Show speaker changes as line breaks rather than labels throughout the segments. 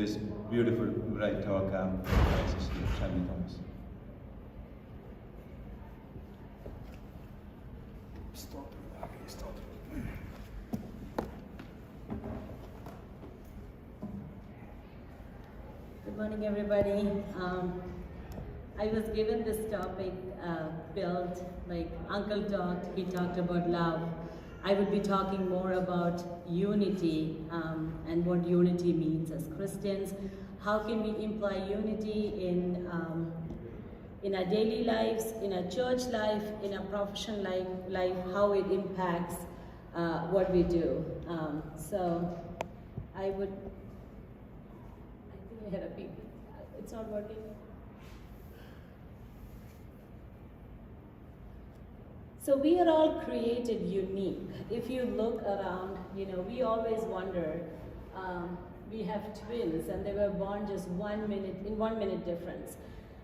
this beautiful, bright talk, Sister Shalini Thomas.
Good morning, everybody. I was given this topic built like Uncle talked. He talked about love. I would be talking more about unity and what unity means as Christians. How can we imply unity in our daily lives, in our church life, in our professional life, how it impacts what we do. So I think I had a beep. It's not working. So we are all created unique. If you look around, we always wonder, we have twins and they were born just 1 minute difference.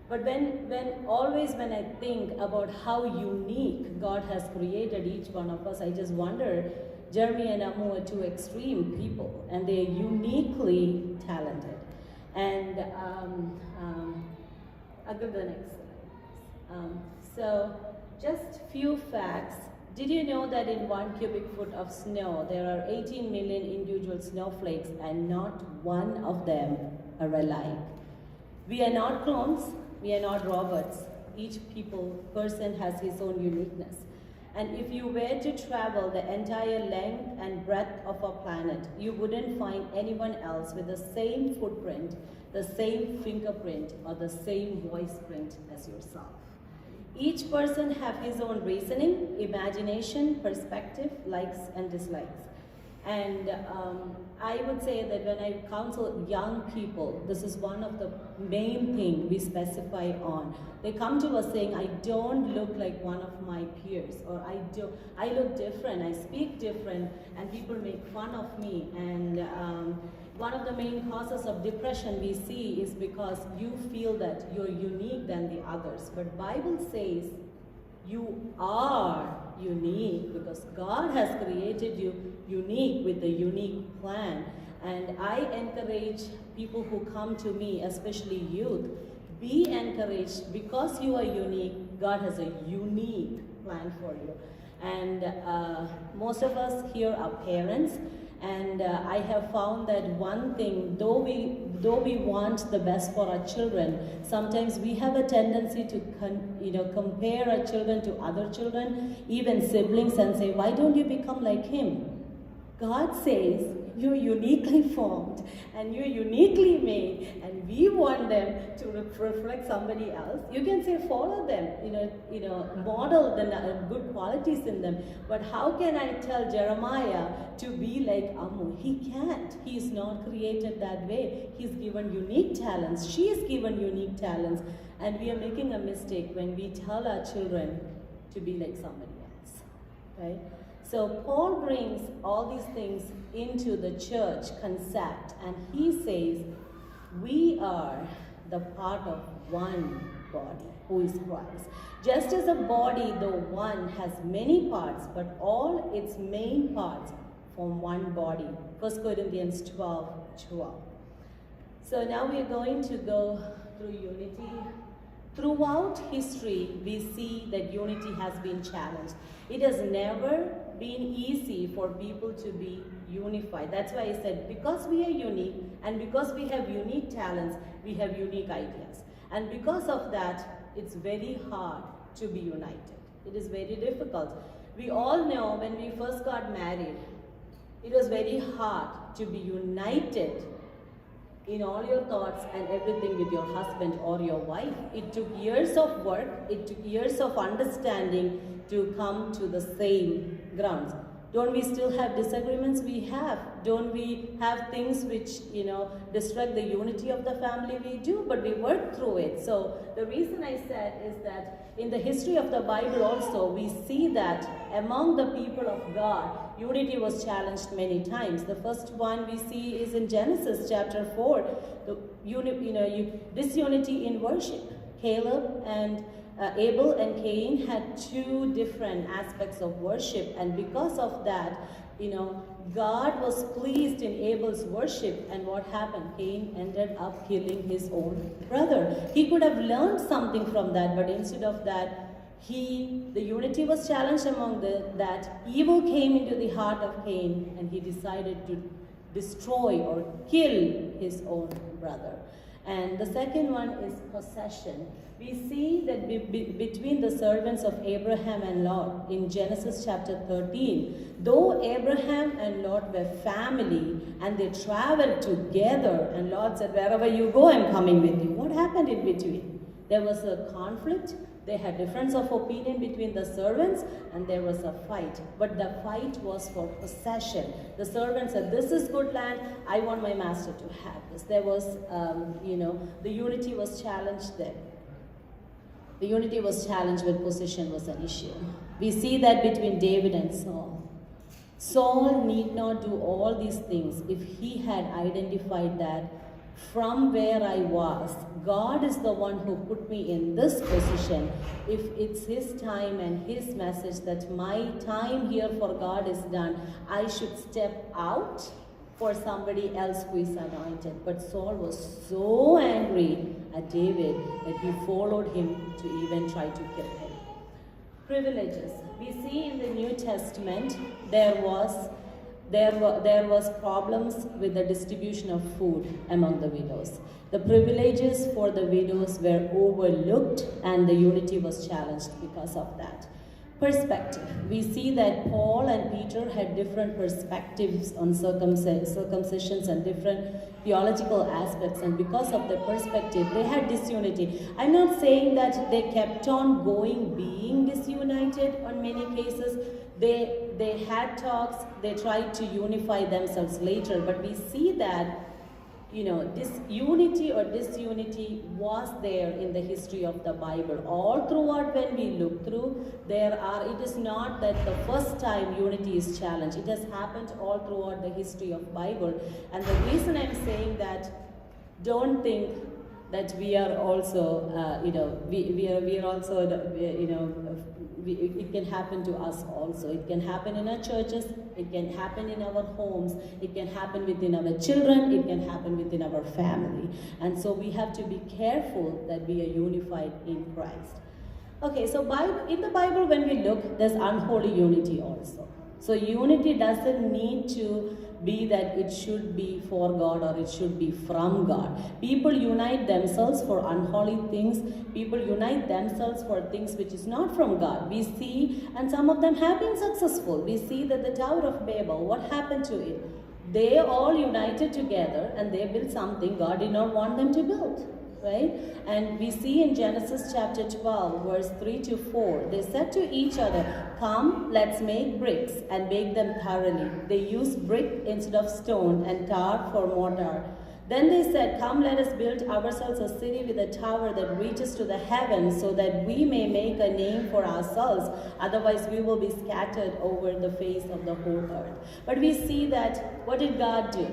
But when I think about how unique God has created each one of us, I just wonder, Jeremy and Amu are two extreme people and they're uniquely talented. And I'll go to the next slide. So just few facts. Did you know that in 1 cubic foot of snow, there are 18 million individual snowflakes and not one of them are alike? We are not clones, we are not robots. Each person has his own uniqueness. And if you were to travel the entire length and breadth of our planet, you wouldn't find anyone else with the same footprint, the same fingerprint, or the same voice print as yourself. Each person have his own reasoning, imagination, perspective, likes and dislikes. And I would say that when I counsel young people, this is one of the main things we specify on. They come to us saying, I don't look like one of my peers, or I look different, I speak different, and people make fun of me. And one of the main causes of depression we see is because you feel that you're unique than the others. But Bible says you are unique because God has created you unique with a unique plan. And I encourage people who come to me, especially youth, be encouraged because you are unique. God has a unique plan for you. And most of us here are parents. And I have found that one thing, though we want the best for our children, sometimes we have a tendency to compare our children to other children, even siblings, and say, why don't you become like him? God says you're uniquely formed and you're uniquely made, and we want them to reflect somebody else. You can say follow them, model the good qualities in them. But how can I tell Jeremiah to be like Amu? He can't. He's not created that way. He's given unique talents. She is given unique talents, and we are making a mistake when we tell our children to be like somebody else, right? So Paul brings all these things into the church concept, and he says, we are the part of one body, who is Christ. Just as a body, though one, has many parts, but all its main parts form one body. 1 Corinthians 12:12. So now we are going to go through unity. Throughout history, we see that unity has been challenged. It has never been easy for people to be unified. That's why I said, because we are unique and because we have unique talents, we have unique ideas. And because of that, it's very hard to be united. It is very difficult. We all know when we first got married, it was very hard to be united in all your thoughts and everything with your husband or your wife. It took years of work, it took years of understanding to come to the same grounds. Don't we still have disagreements? We have. Don't we have things which, distract the unity of the family? We do, but we work through it. So the reason I said is that in the history of the Bible also, we see that among the people of God, unity was challenged many times. The first one we see is in Genesis chapter 4, disunity in worship. Caleb and Abel and Cain had two different aspects of worship, and because of that, God was pleased in Abel's worship, and what happened? Cain ended up killing his own brother. He could have learned something from that, but instead of that, the unity was challenged among that. Evil came into the heart of Cain, and he decided to destroy or kill his own brother. And the second one is possession. We see that between the servants of Abraham and Lot in Genesis chapter 13, though Abraham and Lot were family and they traveled together, and Lot said, "Wherever you go, I'm coming with you." What happened in between? There was a conflict. They had difference of opinion between the servants, and there was a fight. But the fight was for possession. The servant said, "This is good land. I want my master to have this." There was, the unity was challenged there. The unity was challenged when possession was an issue. We see that between David and Saul. Saul need not do all these things if he had identified that from where I was, God is the one who put me in this position. If it's His time and His message that my time here for God is done, I should step out for somebody else who is anointed. But Saul was so angry at David that he followed him to even try to kill him. Privileges. We see in the New Testament there was problems with the distribution of food among the widows. The privileges for the widows were overlooked, and the unity was challenged because of that. Perspective. We see that Paul and Peter had different perspectives on circumcisions and different theological aspects, and because of their perspective, they had disunity. I'm not saying that they kept on being disunited on many cases. They had talks, they tried to unify themselves later, but we see that this unity or disunity was there in the history of the Bible. All throughout when we look through, it is not that the first time unity is challenged. It has happened all throughout the history of Bible. And the reason I'm saying that, don't think that we are also, it can happen to us also. It can happen in our churches, it can happen in our homes, it can happen within our children, it can happen within our family. And so we have to be careful that we are unified in Christ. Okay, so in the Bible when we look, there's unholy unity also. So unity doesn't need to be that it should be for God or it should be from God. People unite themselves for unholy things. People unite themselves for things which is not from God. We see, and some of them have been successful. We see that the Tower of Babel, what happened to it? They all united together and they built something God did not want them to build. Right? And we see in Genesis chapter 12, verse 3-4, they said to each other, "Come, let's make bricks and bake them thoroughly." They used brick instead of stone and tar for mortar. Then they said, "Come, let us build ourselves a city with a tower that reaches to the heavens so that we may make a name for ourselves. Otherwise, we will be scattered over the face of the whole earth." But we see that, what did God do?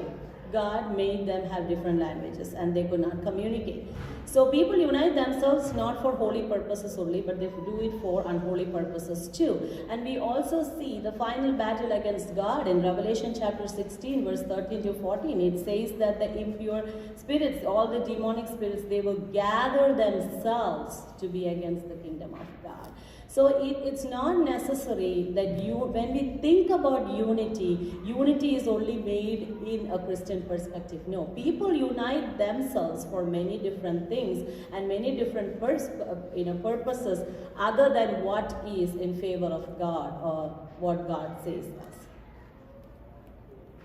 God made them have different languages and they could not communicate. So people unite themselves not for holy purposes only, but they do it for unholy purposes too. And we also see the final battle against God in Revelation chapter 16, verse 13-14. It says that the impure spirits, all the demonic spirits, they will gather themselves to be against the kingdom of God. So it's not necessary that when we think about unity is only made in a Christian perspective. No, people unite themselves for many different things and many different purposes other than what is in favor of God or what God says us.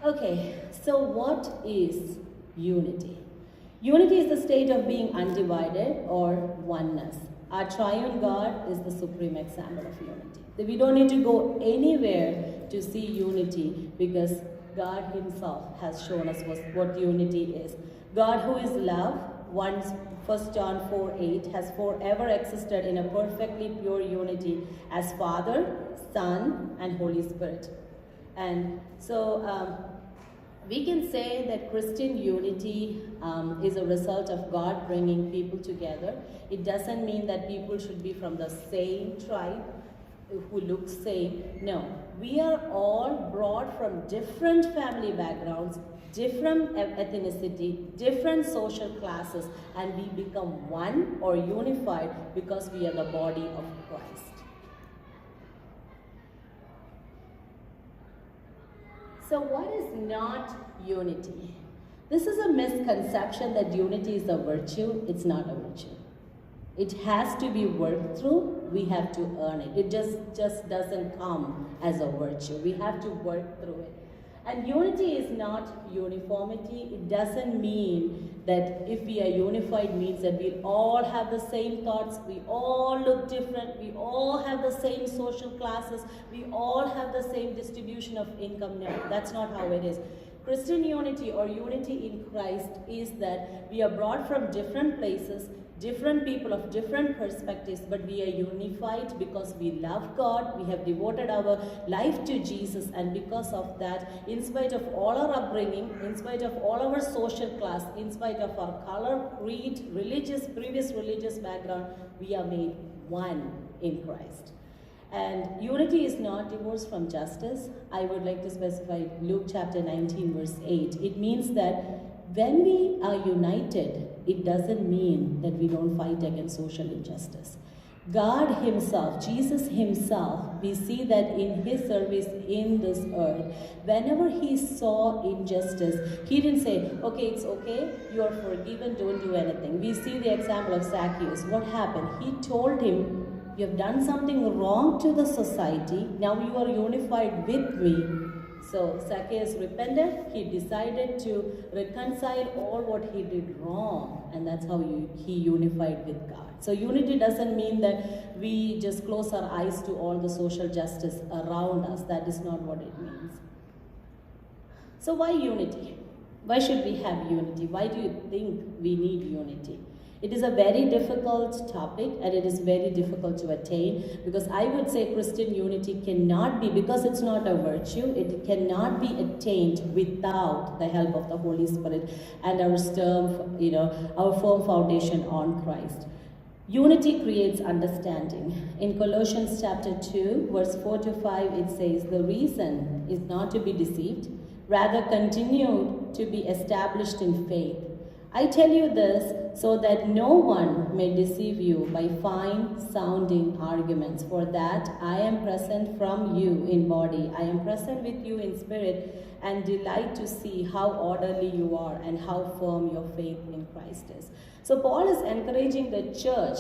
Okay, so what is unity? Unity is the state of being undivided or oneness. Our triune God is the supreme example of unity. We don't need to go anywhere to see unity because God Himself has shown us what unity is. God, who is love, 1 John 4:8, has forever existed in a perfectly pure unity as Father, Son, and Holy Spirit. And so we can say that Christian unity is a result of God bringing people together. It doesn't mean that people should be from the same tribe. who look same. No, we are all brought from different family backgrounds, different ethnicity, different social classes, and we become one or unified because we are the body of Christ. So what is not unity? This is a misconception that unity is a virtue. It's not a virtue. It has to be worked through. We have to earn it. It just doesn't come as a virtue. We have to work through it. And unity is not uniformity. It doesn't mean that if we are unified means that we all have the same thoughts, we all look different, we all have the same social classes, we all have the same distribution of income. No, that's not how it is. Christian unity or unity in Christ is that we are brought from different places, different people of different perspectives, but we are unified because we love God, we have devoted our life to Jesus, and because of that, in spite of all our upbringing, in spite of all our social class, in spite of our color, creed, previous religious background, we are made one in Christ. And unity is not divorced from justice. I would like to specify Luke chapter 19 verse 8. It means that when we are united, it doesn't mean that we don't fight against social injustice. God himself, Jesus himself, we see that in his service in this earth, whenever he saw injustice, he didn't say, okay, it's okay, you are forgiven, don't do anything. We see the example of Zacchaeus. What happened? He told him, you have done something wrong to the society, now you are unified with me. So Zacchaeus repented, he decided to reconcile all what he did wrong, and that's how he unified with God. So unity doesn't mean that we just close our eyes to all the social justice around us. That is not what it means. So why unity? Why should we have unity? Why do you think we need unity? It is a very difficult topic and it is very difficult to attain, because I would say Christian unity cannot be, because it's not a virtue, it cannot be attained without the help of the Holy Spirit and our firm foundation on Christ. Unity creates understanding. In Colossians chapter 2, verse 4 to 5, it says, the reason is not to be deceived, rather continue to be established in faith. I tell you this so that no one may deceive you by fine-sounding arguments, for that I am present from you in body, I am present with you in spirit, and delight to see how orderly you are and how firm your faith in Christ is. So Paul is encouraging the church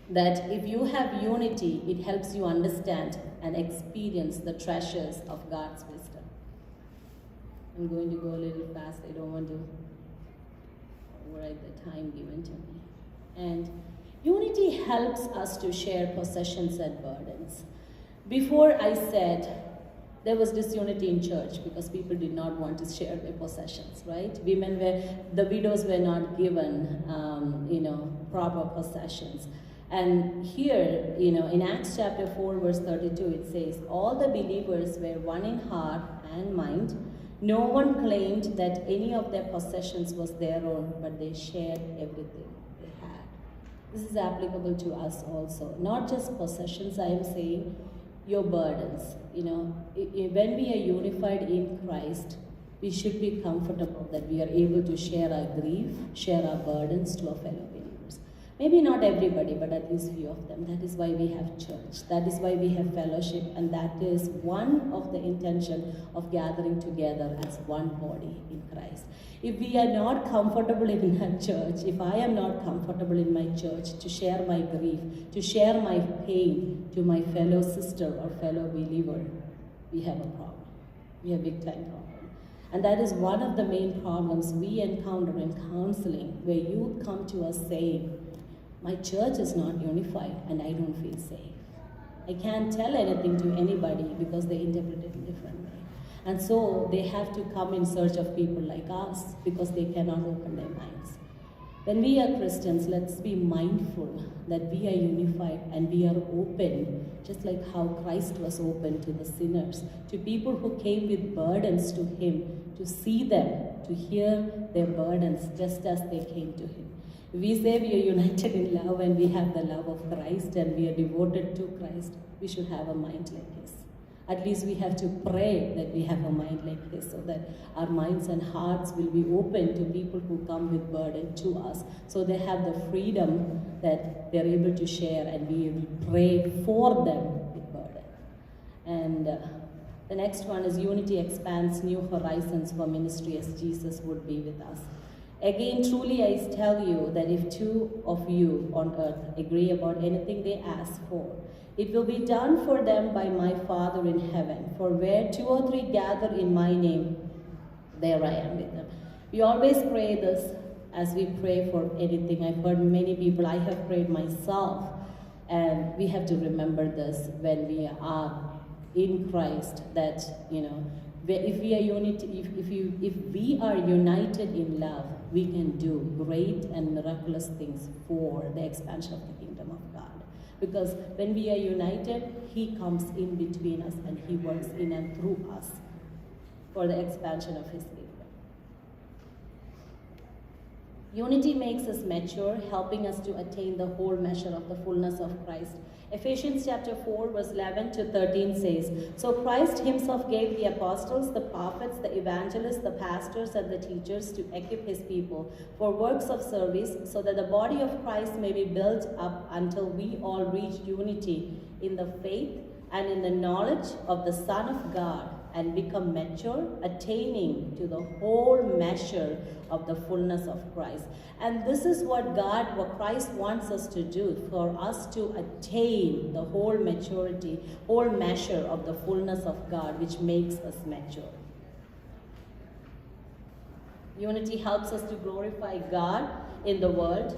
that if you have unity, it helps you understand and experience the treasures of God's wisdom. I'm going to go a little fast. I don't want to override the time given to me. And unity helps us to share possessions and burdens. Before I said there was disunity in church because people did not want to share their possessions, right? The widows were not given, proper possessions. And here, in Acts chapter 4, verse 32, it says, all the believers were one in heart and mind. No one claimed that any of their possessions was their own, but they shared everything they had. This is applicable to us also. Not just possessions, I am saying, your burdens. When we are unified in Christ, we should be comfortable that we are able to share our grief, share our burdens to our fellow believers. Maybe not everybody, but at least few of them. That is why we have church. That is why we have fellowship. And that is one of the intention of gathering together as one body in Christ. If we are not comfortable in our church, if I am not comfortable in my church to share my grief, to share my pain to my fellow sister or fellow believer, we have a problem. We have a big time problem. And that is one of the main problems we encounter in counseling, where you come to us saying, my church is not unified and I don't feel safe. I can't tell anything to anybody because they interpret it in a different way. And so they have to come in search of people like us because they cannot open their minds. When we are Christians, let's be mindful that we are unified and we are open, just like how Christ was open to the sinners, to people who came with burdens to him, to see them, to hear their burdens just as they came to him. We say we are united in love and we have the love of Christ and we are devoted to Christ. We should have a mind like His. At least we have to pray that we have a mind like His, so that our minds and hearts will be open to people who come with burden to us, so they have the freedom that they're able to share, and we will pray for them with burden. And the next one is unity expands new horizons for ministry as Jesus would be with us. Again, truly I tell you that if two of you on earth agree about anything they ask for, it will be done for them by my Father in heaven. For where 2 or 3 gather in my name, there I am with them. We always pray this as we pray for anything. I've heard many people, I have prayed myself, and we have to remember this when we are in Christ, that, you know, if we are united in love, we can do great and miraculous things for the expansion of the kingdom of God. Because when we are united, He comes in between us and He works in and through us for the expansion of His kingdom. Unity makes us mature, helping us to attain the whole measure of the fullness of Christ. Ephesians chapter 4 verse 11 to 13 says, So Christ Himself gave the apostles, the prophets, the evangelists, the pastors, and the teachers to equip His people for works of service, so that the body of Christ may be built up until we all reach unity in the faith and in the knowledge of the Son of God, and become mature, attaining to the whole measure of the fullness of Christ. And this is what Christ wants us to do, for us to attain the whole maturity, whole measure of the fullness of God, which makes us mature. Unity helps us to glorify God in the world.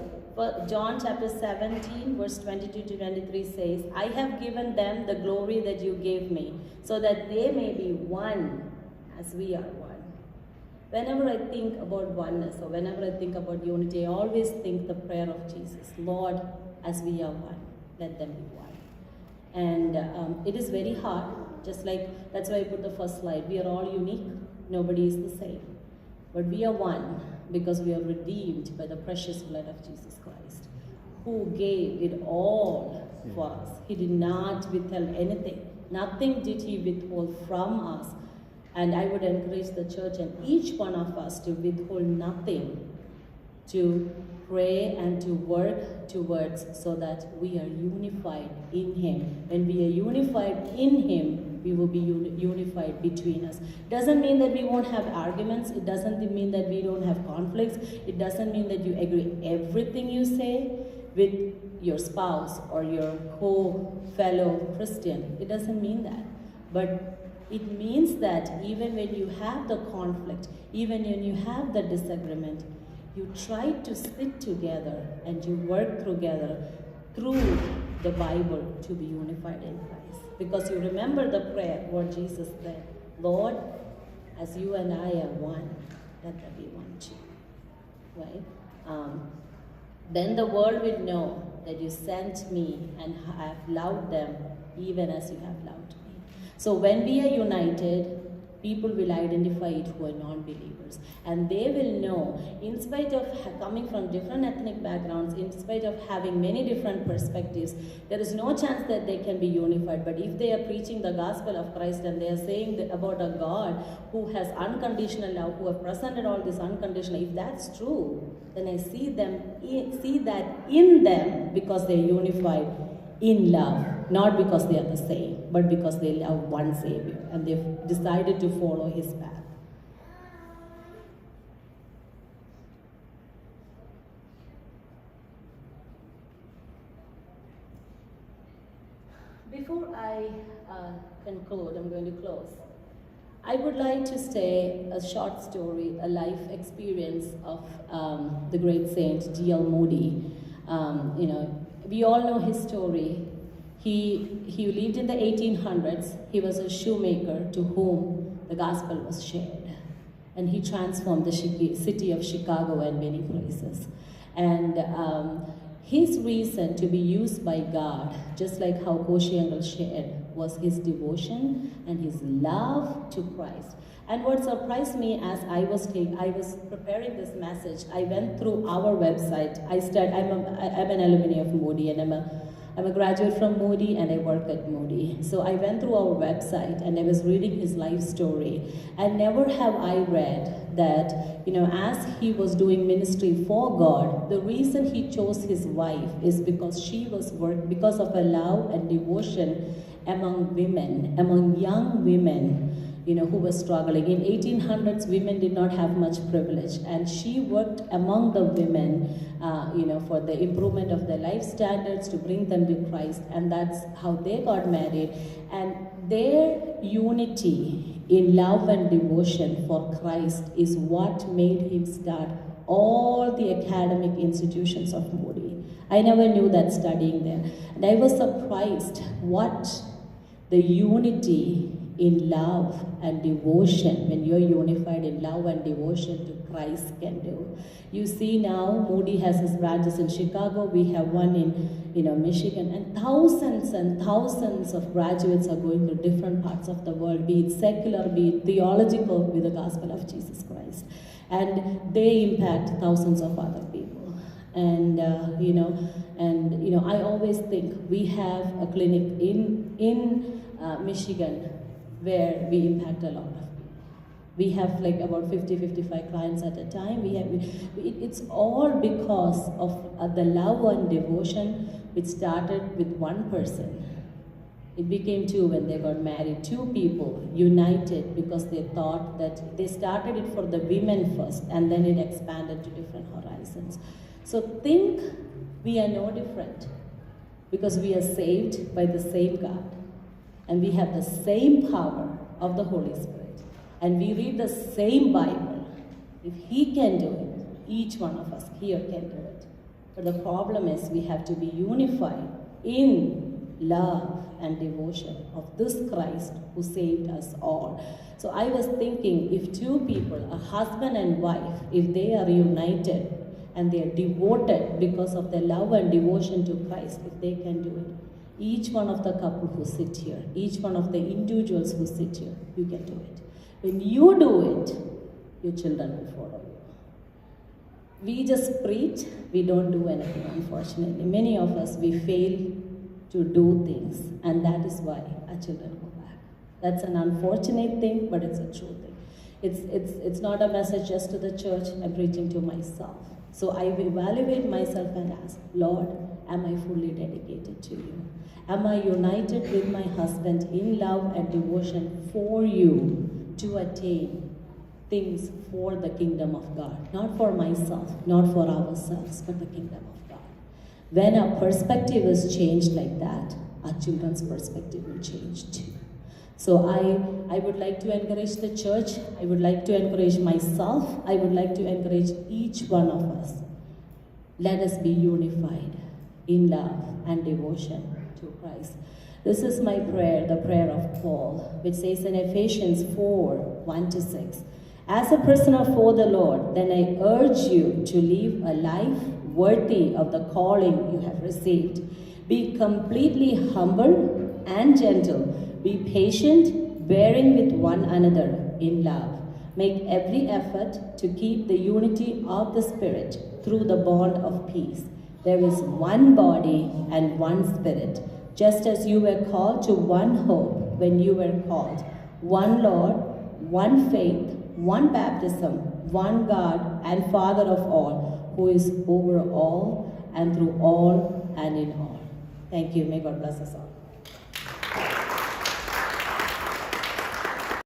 John chapter 17 verse 22 to 23 says, I have given them the glory that you gave me, so that they may be one as we are one. Whenever I think about oneness, or whenever I think about unity, I always think the prayer of Jesus. Lord, as we are one, let them be one. And it is very hard, just like, that's why I put the first slide. We are all unique, nobody is the same. But we are one because we are redeemed by the precious blood of Jesus Christ, who gave it all for us. He did not withhold anything. Nothing did He withhold from us. And I would encourage the church and each one of us to withhold nothing, to pray and to work towards, so that we are unified in Him. When we are unified in Him, we will be unified between us. Doesn't mean that we won't have arguments. It doesn't mean that we don't have conflicts. It doesn't mean that you agree everything you say with your spouse or your co-fellow Christian. It doesn't mean that. But it means that even when you have the conflict, even when you have the disagreement, you try to sit together and you work together through the Bible to be unified in Christ. Because you remember the prayer, what Jesus said, Lord, as you and I are one, let there be one too. Right? Then the world will know that you sent me and have loved them even as you have loved me. So when we are united, people will identify it who are non-believers. And they will know, in spite of coming from different ethnic backgrounds, in spite of having many different perspectives, there is no chance that they can be unified. But if they are preaching the gospel of Christ and they are saying about a God who has unconditional love, who have presented all this unconditional, if that's true, then I see that in them, because they're unified in love. Not because they are the same, but because they love one Savior and they've decided to follow His path. Before I conclude, I'm going to close. I would like to say a short story, a life experience of the great saint D.L. Moody. We all know his story. He lived in the 1800s. He was a shoemaker to whom the gospel was shared. And he transformed the city of Chicago and many places. And his reason to be used by God, just like how Koshiangal shared, was his devotion and his love to Christ. And what surprised me as I was preparing this message, I went through our website. I'm an alumni of Moody, and I'm a graduate from Moody, and I work at Moody. So I went through our website and I was reading his life story. And never have I read that, as he was doing ministry for God, the reason he chose his wife is because because of a love and devotion among women, among young women, who were struggling. In 1800s, women did not have much privilege, and she worked among the women, for the improvement of their life standards, to bring them to Christ, and that's how they got married. And their unity in love and devotion for Christ is what made him start all the academic institutions of Moody. I never knew that studying there, and I was surprised what the unity in love and devotion, when you're unified in love and devotion to Christ, can do. You see now, Moody has his branches in Chicago, we have one in Michigan, and thousands of graduates are going to different parts of the world, be it secular, be it theological, with the gospel of Jesus Christ. And they impact thousands of other people. And I always think we have a clinic in Michigan where we impact a lot of people. We have like about 50-55 clients at a time. It's all because of the love and devotion which started with one person. It became two when they got married. Two people united because they thought that they started it for the women first, and then it expanded to different horizons. So think we are no different, because we are saved by the same God. And we have the same power of the Holy Spirit. And we read the same Bible. If He can do it, each one of us here can do it. But the problem is we have to be unified in love and devotion of this Christ who saved us all. So I was thinking, if two people, a husband and wife, if they are united and they are devoted because of their love and devotion to Christ, if they can do it, each one of the couple who sit here, each one of the individuals who sit here, you can do it. When you do it, your children will follow you. We just preach, we don't do anything, unfortunately. Many of us, we fail to do things, and that is why our children go back. That's an unfortunate thing, but it's a true thing. It's not a message just to the church, I'm preaching to myself. So I evaluate myself and ask, Lord, am I fully dedicated to you? Am I united with my husband in love and devotion for you to attain things for the kingdom of God? Not for myself, not for ourselves, but the kingdom of God. When our perspective is changed like that, our children's perspective will change too. So I would like to encourage the church, I would like to encourage myself, I would like to encourage each one of us. Let us be unified in love and devotion to Christ. This is my prayer, the prayer of Paul, which says in Ephesians 4:1-6, as a prisoner for the Lord, then I urge you to live a life worthy of the calling you have received. Be completely humble and gentle. Be patient, bearing with one another in love. Make every effort to keep the unity of the Spirit through the bond of peace. There is one body and one Spirit, just as you were called to one hope when you were called. One Lord, one faith, one baptism, one God and Father of all, who is over all and through all and in all. Thank you. May God bless us all.